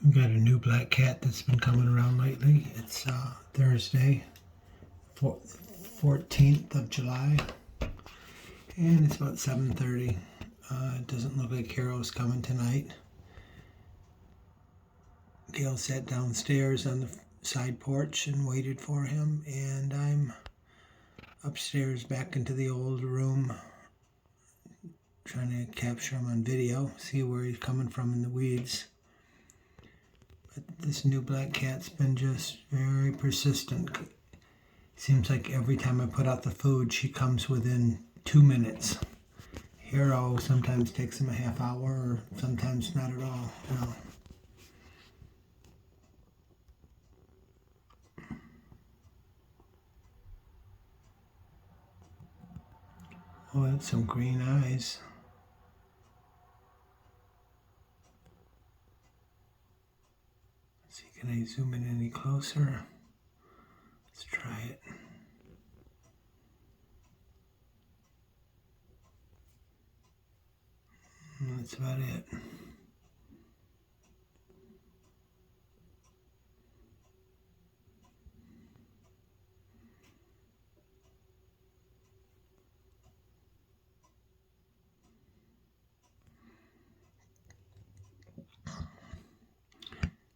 We got a new black cat that's been coming around lately. It's Thursday, 14th of July, and it's about 7:30. It doesn't look like Hero's coming tonight. Gail sat downstairs on the side porch and waited for him, and I'm upstairs back into the old room trying to capture him on video, see where he's coming from in the weeds. But this new black cat's been just very persistent. Seems like every time I put out the food, she comes within 2 minutes. Hero sometimes takes him a half hour, or sometimes not at all. No. Oh, that's some green eyes. Let's see, can I zoom in any closer? Let's try it. That's about it.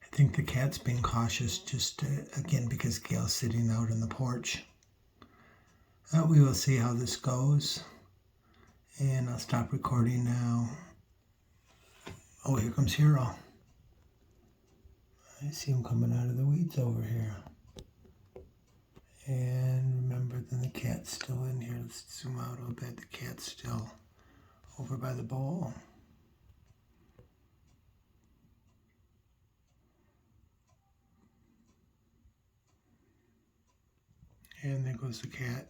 I think the cat's being cautious just again because Gail's sitting out on the porch. We will see how this goes, and I'll stop recording now. Oh, here comes Hero. I see him coming out of the weeds over here. And remember, then the cat's still in here. Let's zoom out a little bit. The cat's still over by the bowl. And there goes the cat.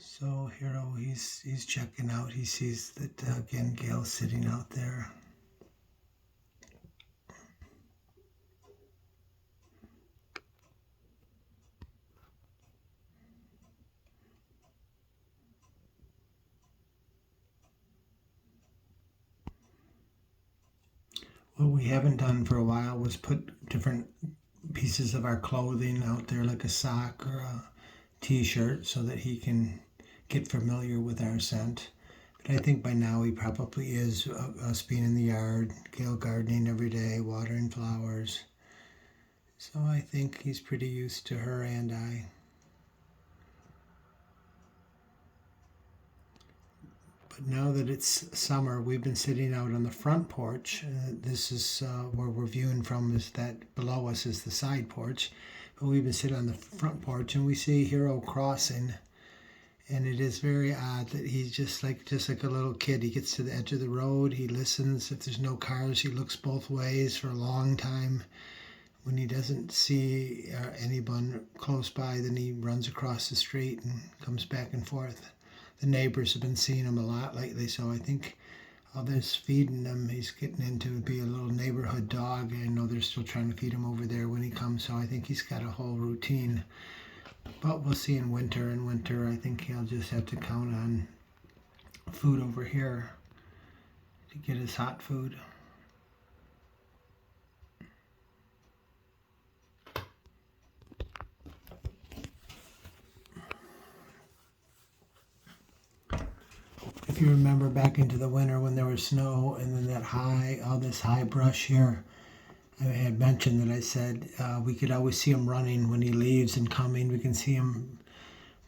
So Hero, he's checking out. He sees that again Gail's sitting out there. What we haven't done for a while was put different pieces of our clothing out there, like a sock or a t-shirt, so that he can get familiar with our scent. But I think by now he probably is, us being in the yard, Gail gardening every day, watering flowers. So I think he's pretty used to her and I. But now that it's summer, we've been sitting out on the front porch. This is where we're viewing from, is that below us is the side porch. But we've been sitting on the front porch and we see Hero crossing. And it is very odd that he's just like a little kid. He gets to the edge of the road, he listens. If there's no cars, he looks both ways for a long time. When he doesn't see anyone close by, then he runs across the street and comes back and forth. The neighbors have been seeing him a lot lately, so I think all this feeding him, he's getting into be a little neighborhood dog. I know they're still trying to feed him over there when he comes, so I think he's got a whole routine. But we'll see in winter. In winter, I think he'll just have to count on food over here to get his hot food. If you remember back into the winter when there was snow and then all this high brush here, I had mentioned that I said we could always see him running when he leaves and coming. We can see him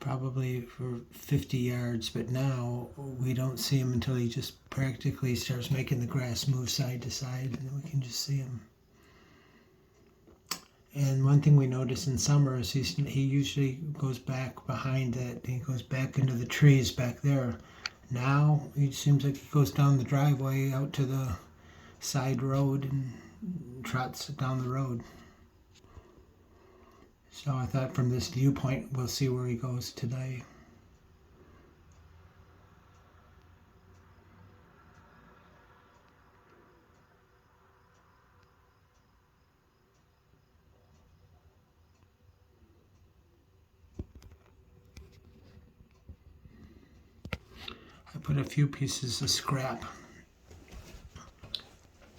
probably for 50 yards, but now we don't see him until he just practically starts making the grass move side to side, and then we can just see him. And one thing we notice in summer is he usually goes back behind that. He goes back into the trees back there. Now it seems like he goes down the driveway out to the side road and trots down the road. So I thought from this viewpoint, we'll see where he goes today. put a few pieces of scrap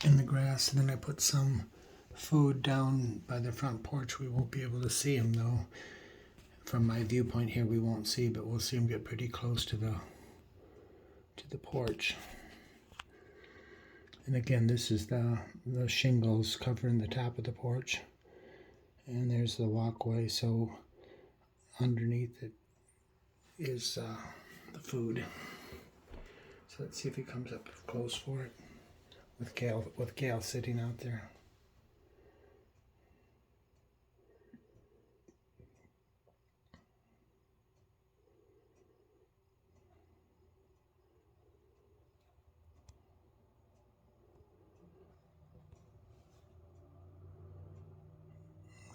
in the grass, and then I put some food down by the front porch. We won't be able to see them though. From my viewpoint here, we won't see, but we'll see them get pretty close to the porch. And again, this is the shingles covering the top of the porch, and there's the walkway. So underneath it is the food. So let's see if he comes up close for it with Gail sitting out there.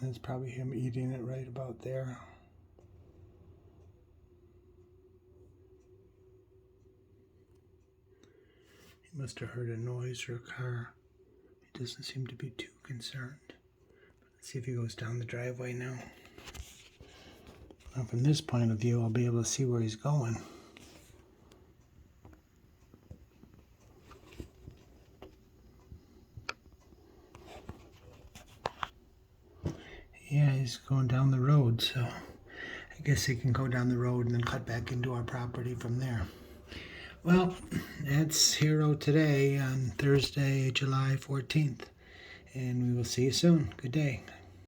That's probably him eating it right about there. He must have heard a noise or a car. He doesn't seem to be too concerned. Let's see if he goes down the driveway now. Now from this point of view, I'll be able to see where he's going. Yeah, he's going down the road, so I guess he can go down the road and then cut back into our property from there. Well, that's Hero Today on Thursday, July 14th, and we will see you soon. Good day.